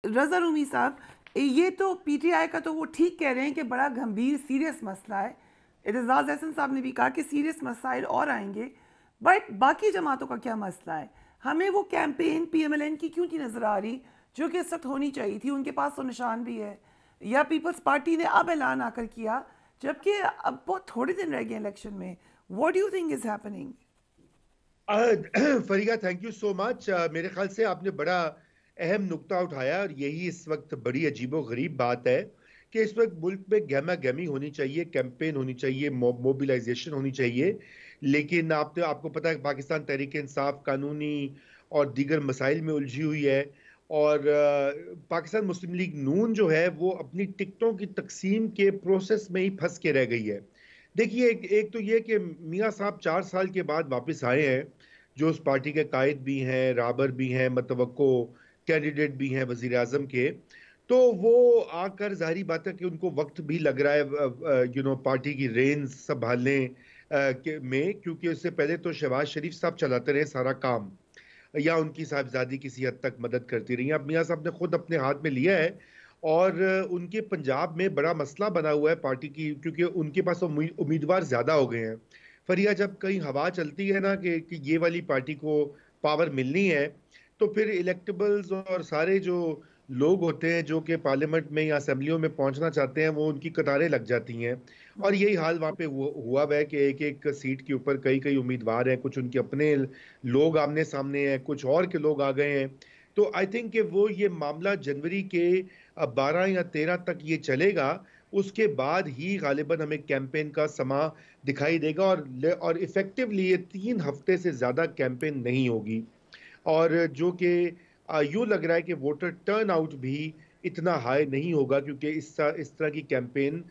रज़ा रूमी साहब, ये तो पीटीआई का तो वो ठीक कह रहे हैं कि बड़ा गंभीर सीरियस मसला है। एतजाज़ एहसन साहब ने भी कहा कि सीरियस मसाइल और आएंगे, बट बाकी जमातों का क्या मसला है? हमें वो कैंपेन पीएमएलएन की क्यों नहीं नज़र आ रही जो कि इस वक्त होनी चाहिए थी? उनके पास तो निशान भी है। या पीपल्स पार्टी ने अब ऐलान आकर किया, जबकि अब बहुत थोड़े दिन रह गए इलेक्शन में। What do you think is happening? Farida, thank you so much. मेरे ख्याल से आपने बड़ा अहम नुक्ता उठाया और यही इस वक्त बड़ी अजीबो गरीब बात है कि इस वक्त मुल्क में गहमा गहमी होनी चाहिए, कैंपेन होनी चाहिए, मोबिलाइजेशन होनी चाहिए। लेकिन आपको पता है पाकिस्तान तहरीक इंसाफ कानूनी और दीगर मसाइल में उलझी हुई है। और पाकिस्तान मुस्लिम लीग नून जो है वो अपनी टिकटों की तकसीम के प्रोसेस में ही फंस के रह गई है। देखिए, एक तो ये कि मियाँ साहब 4 साल के बाद वापस आए हैं, जो उस पार्टी के कायद भी हैं, राबर भी हैं, मतवक्को कैंडिडेट भी हैं वजीर आजम के। तो वो आकर जाहिर बात है कि उनको वक्त भी लग रहा है पार्टी की रेंज संभालने में, क्योंकि उससे पहले तो शहबाज शरीफ साहब चलाते रहे सारा काम, या उनकी साहबजादी किसी हद तक मदद करती रही। अब मियाँ साहब ने खुद अपने हाथ में लिया है। और उनके पंजाब में बड़ा मसला बना हुआ है पार्टी की, क्योंकि उनके पास उम्मीदवार ज्यादा हो गए हैं। फरिया, जब कहीं हवा चलती है ना कि ये वाली पार्टी को पावर मिलनी है, तो फिर इलेक्टेबल्स और सारे जो लोग होते हैं जो कि पार्लियामेंट में या असेंबलियों में पहुंचना चाहते हैं, वो उनकी कतारें लग जाती हैं। और यही हाल वहां पे हुआ है कि एक एक सीट के ऊपर कई कई उम्मीदवार हैं, कुछ उनके अपने लोग आमने सामने हैं, कुछ और के लोग आ गए हैं। तो आई थिंक कि वो ये मामला जनवरी के 12 या 13 तक ये चलेगा। उसके बाद ही गालिबन हमें कैंपेन का समा दिखाई देगा, और इफेक्टिवली ये 3 हफ्ते से ज्यादा कैंपेन नहीं होगी। और जो कि यूं लग रहा है कि वोटर टर्न आउट भी इतना हाई नहीं होगा, क्योंकि इस तरह की कैंपेन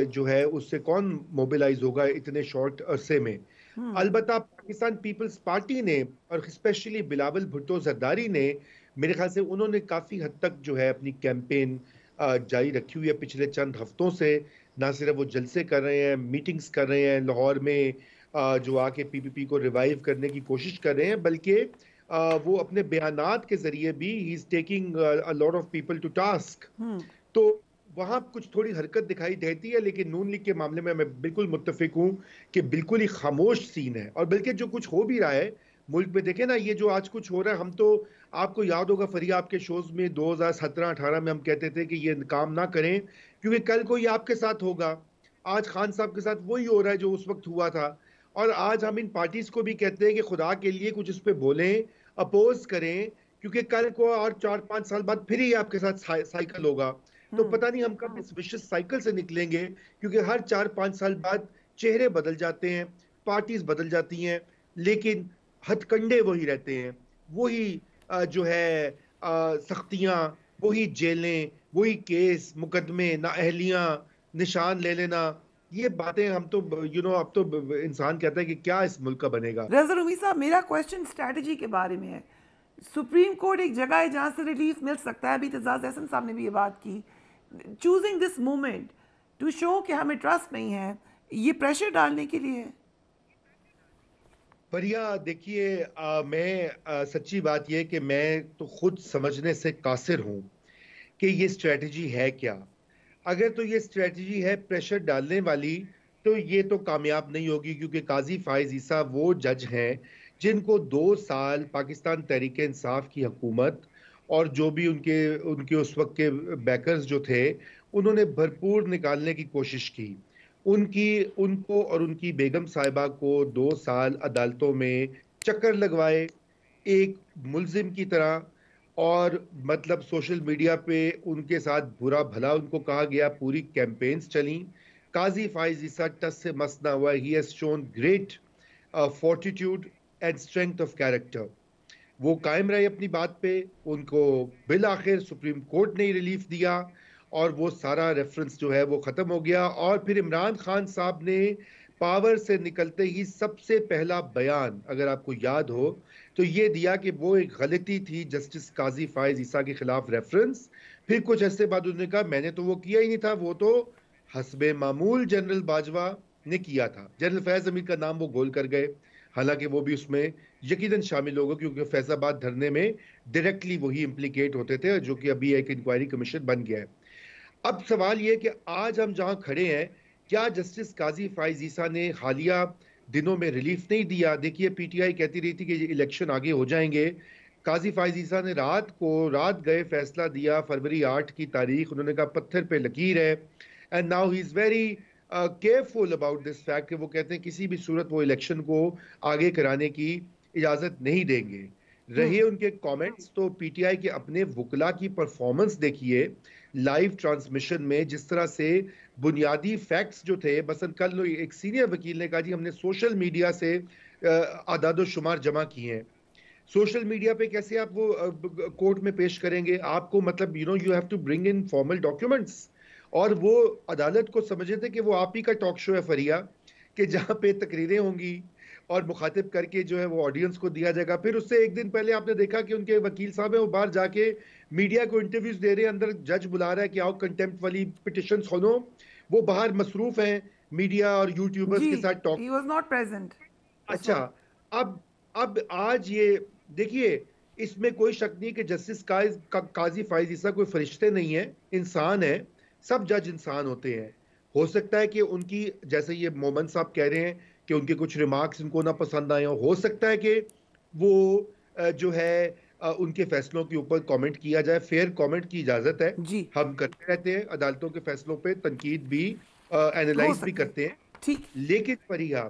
जो है उससे कौन मोबिलाइज होगा इतने शॉर्ट अरसे में। अलबत्ता पाकिस्तान पीपल्स पार्टी ने और स्पेशली बिलावल भुट्टो जरदारी ने, मेरे ख्याल से उन्होंने काफी हद तक जो है अपनी कैंपेन जारी रखी हुई है पिछले चंद हफ्तों से। ना सिर्फ वो जलसे कर रहे हैं, मीटिंग्स कर रहे हैं लाहौर में, जो आके पीपीपी को रिवाइव करने की कोशिश कर रहे हैं, बल्कि वो अपने बयानात के जरिए भी he is taking a lot of people to task. तो वहां कुछ थोड़ी हरकत दिखाई देती है, लेकिन नून लीग के मामले में मैं बिल्कुल मुत्तफिक हूं कि बिल्कुल ही खामोश सीन है। और बल्कि जो कुछ हो भी रहा है मुल्क में, देखे ना ये जो आज कुछ हो रहा है, हम तो, आपको याद होगा फरिया, आपके शोज में 2017-18 में हम कहते थे कि ये काम ना करें क्योंकि कल को ये आपके साथ होगा। आज खान साहब के साथ वही हो रहा है जो उस वक्त हुआ था। और आज हम इन पार्टीज को भी कहते हैं कि खुदा के लिए कुछ इस पे बोलें, अपोज करें, क्योंकि कल को और 4-5 साल बाद फिर ही आपके साथ साइकिल होगा। तो पता नहीं हम कब इस विशेष साइकिल से निकलेंगे, क्योंकि हर 4-5 साल बाद चेहरे बदल जाते हैं, पार्टीज बदल जाती हैं, लेकिन हथकंडे वही रहते हैं। वही जो है सख्तियां, वही जेलें, वही केस मुकदमे, नाअहलियां, निशान ले लेना। ये बातें हम तो अब तो इंसान कहता है कि क्या इस मुल्क का बनेगा। रज़ा रूमी साहब, मेरा क्वेश्चन स्ट्रैटेजी के बारे में है। सुप्रीम कोर्ट एक जगह है जहाँ से रिलीफ मिल सकता है। अभी एतजाज़ एहसन साहब ने भी ये बात की। Choosing this moment to show कि हमें ट्रस्ट नहीं है, ये प्रेशर डालने के लिए है। परिया, देखिए, मैं सच्ची बात यह कि मैं तो खुद समझने से कासिर हूं कि ये स्ट्रेटजी है क्या। अगर तो ये स्ट्रेटजी है प्रेशर डालने वाली, तो ये तो कामयाब नहीं होगी, क्योंकि काजी फाइज ईसा वो जज हैं जिनको 2 साल पाकिस्तान तहरीक इंसाफ की हुकूमत और जो भी उनके उनके उस वक्त के बैकर्स जो थे, उन्होंने भरपूर निकालने की कोशिश की। उनकी उनको और उनकी बेगम साहिबा को 2 साल अदालतों में चक्कर लगवाए, एक मुलजिम की तरह। और मतलब सोशल मीडिया पे उनके साथ बुरा भला उनको कहा गया, पूरी कैंपेन्स चली। काजी फाइज ईसा टस से मस ना हुआ। He has shown great fortitude and strength of character. वो कायम रहे अपनी बात पे। उनको बिल आखिर सुप्रीम कोर्ट ने रिलीफ दिया, और वो सारा रेफरेंस जो है वो खत्म हो गया। और फिर इमरान खान साहब ने पावर से निकलते ही सबसे पहला बयान, अगर आपको याद हो, तो ये दिया कि वो एक गलती थी जस्टिस काजी फाइज ईसा के खिलाफ रेफरेंस। फिर कुछ ऐसे बाद उन्होंने कहा मैंने तो वो किया ही नहीं था, वो तो हस्बे मामूल जनरल बाजवा ने किया था। जनरल फैज अमीर का नाम वो गोल कर गए, हालांकि वो भी उसमें यकीनन शामिल होगा, क्योंकि फैसलाबाद धरने में डायरेक्टली वही इम्प्लीकेट होते थे, जो कि अभी एक इंक्वायरी कमीशन बन गया है। अब सवाल ये कि आज हम जहां खड़े हैं, क्या जस्टिस काजी फाइज ईसा ने हालिया दिनों में रिलीफ नहीं दिया? देखिए, पीटीआई कहती रही थी कि ये इलेक्शन आगे हो जाएंगे। काजी फाइज ईसा ने रात गए फैसला दिया, फरवरी 8 की तारीख, उन्होंने कहा पत्थर पे लकीर है। And now he is very careful about this fact कि वो कहते हैं किसी भी सूरत वो इलेक्शन को आगे कराने की इजाजत नहीं देंगे। रहे उनके कमेंट्स, तो पीटीआई के अपने वकला की परफॉर्मेंस देखिए लाइव ट्रांसमिशन में, जिस तरह से बुनियादी फैक्ट्स जो थे, बसन कल एक सीनियर वकील ने कहा जी हमने सोशल मीडिया से आदाद शुमार जमा किए हैं। सोशल मीडिया पे कैसे आप वो कोर्ट में पेश करेंगे? आपको मतलब you have to bring in formal documents. और वो अदालत को समझे थे कि वो आप ही का टॉक शो है फरिया, कि जहां पे तकरीरें होंगी और मुखातिब करके जो है वो ऑडियंस को दिया जाएगा। फिर उससे एक दिन पहले आपने देखा कि उनके वकील साहब है वो बाहर जाके मीडिया को इंटरव्यूज दे रहे हैं, अंदर जज बुला रहा है कि आओ कंटेम्प्ट वाली पिटिशन सुनो। वो बाहर मसरूफ हैं मीडिया और यूट्यूबर्स के साथ talk. he was not present. अच्छा, अब आज ये देखिए, इसमें कोई शक नहीं कि जस्टिस काजी फाइज ईसा कोई फरिश्ते नहीं है, इंसान है। सब जज इंसान होते हैं। हो सकता है कि उनकी, जैसे ये मोमन साहब कह रहे हैं कि उनके कुछ रिमार्क्स इनको ना पसंद आए हो सकता है कि वो जो है उनके फैसलों के ऊपर कमेंट किया जाए। फेयर कमेंट की इजाजत है, हम करते रहते हैं, अदालतों के फैसलों पे तनकीद भी एनालाइज भी करते हैं, ठीक। लेकिन फरिया,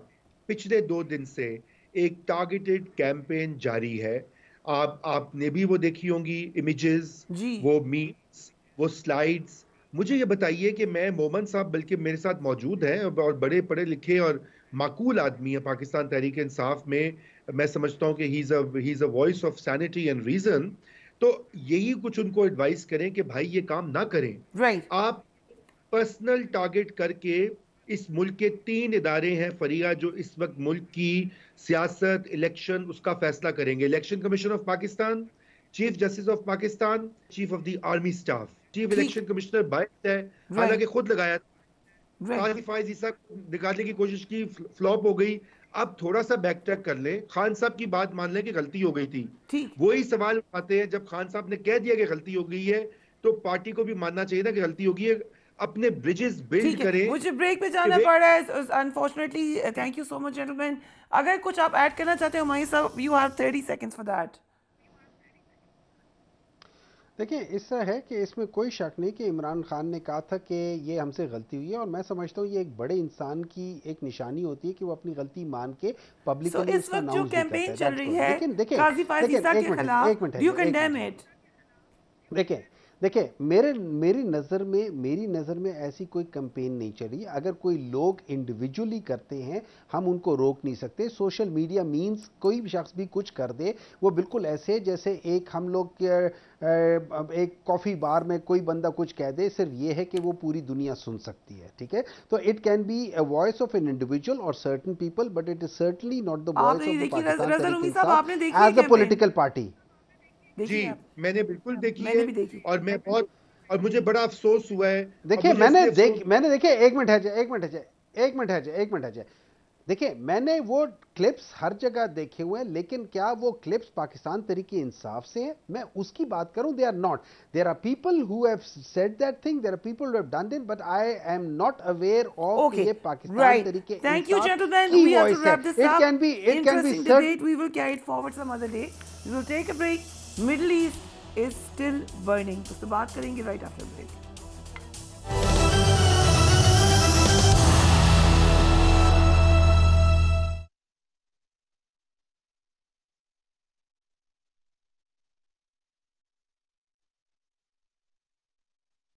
पिछले 2 दिन से एक टारगेटेड कैंपेन जारी है। आपने भी वो देखी होंगी इमेजेस, वो मीम्स, वो स्लाइड्स। मुझे ये बताइए कि मैं मोमन साहब बल्कि मेरे साथ मौजूद हैं और बड़े पढ़े लिखे और माकूल आदमी है पाकिस्तान तहरीक इंसाफ में। मैं समझता हूँ कि he is a voice of sanity and reason. तो यही कुछ उनको एडवाइस करें कि भाई ये काम ना करें। आप पर्सनल टारगेट करके, इस मुल्क के 3 इदारे हैं फरिया जो इस वक्त मुल्क की सियासत, इलेक्शन, उसका फैसला करेंगे। Election commission of Pakistan, chief justice of Pakistan, chief of the army staff. Chief election commissioner bias है, हालांकि खुद लगाया। काजी फाइज ईसा निकालने की कोशिश की, फ्लॉप हो गई। अब थोड़ा सा बैक ट्रैक कर ले, खान साहब की बात मान ले कि गलती हो गई थी। वही सवाल उठाते हैं, जब खान साहब ने कह दिया कि गलती हो गई है तो पार्टी को भी मानना चाहिए ना कि गलती होगी है। अपने ब्रिजेस बिल्ड करें। मुझे ब्रेक पे जाना पड़ रहा है unfortunately. Thank you so much gentleman. अगर कुछ आप ऐड करना चाहते हो मई साहब, you have 30 seconds for that. देखिए, इस तरह है कि इसमें कोई शक नहीं कि इमरान खान ने कहा था कि ये हमसे गलती हुई है, और मैं समझता हूँ ये एक बड़े इंसान की एक निशानी होती है कि वो अपनी गलती मान के पब्लिकली इसको अनाउंस करता है। जो कैंपेन चल रही है काजी फाइज ईसा के खिलाफ, डू यू कंडेम इट? देखिए, मेरी नज़र में ऐसी कोई कैंपेन नहीं चल रही। अगर कोई लोग इंडिविजुअली करते हैं, हम उनको रोक नहीं सकते। सोशल मीडिया मीन्स कोई भी शख्स भी कुछ कर दे, वो बिल्कुल ऐसे जैसे एक हम लोग एक कॉफ़ी बार में कोई बंदा कुछ कह दे, सिर्फ ये है कि वो पूरी दुनिया सुन सकती है, ठीक है? तो it can be a voice of an individual और certain people, but it is certainly not the voice of Pakistan as a political party. जी, मैंने बिल्कुल देखी है और मैं बहुत, और मुझे बड़ा अफसोस हुआ है। देखिए, मैंने देखिए, एक मिनट है। देखिए, मैंने वो क्लिप्स हर जगह देखे हुए हैं, लेकिन क्या वो क्लिप्स पाकिस्तान तरीके इंसाफ से हैं? मैं उसकी बात करूं। They are not. There are people who have said that thing, there are people who have done it, but I am not aware of ये पाकिस्तान तरीके इंसाफ। Thank you gentleman, we have to wrap this up. It can be debate. We will carry it forward some other day. We will take a break. Middle East is still burning. तो बात करेंगे right after break.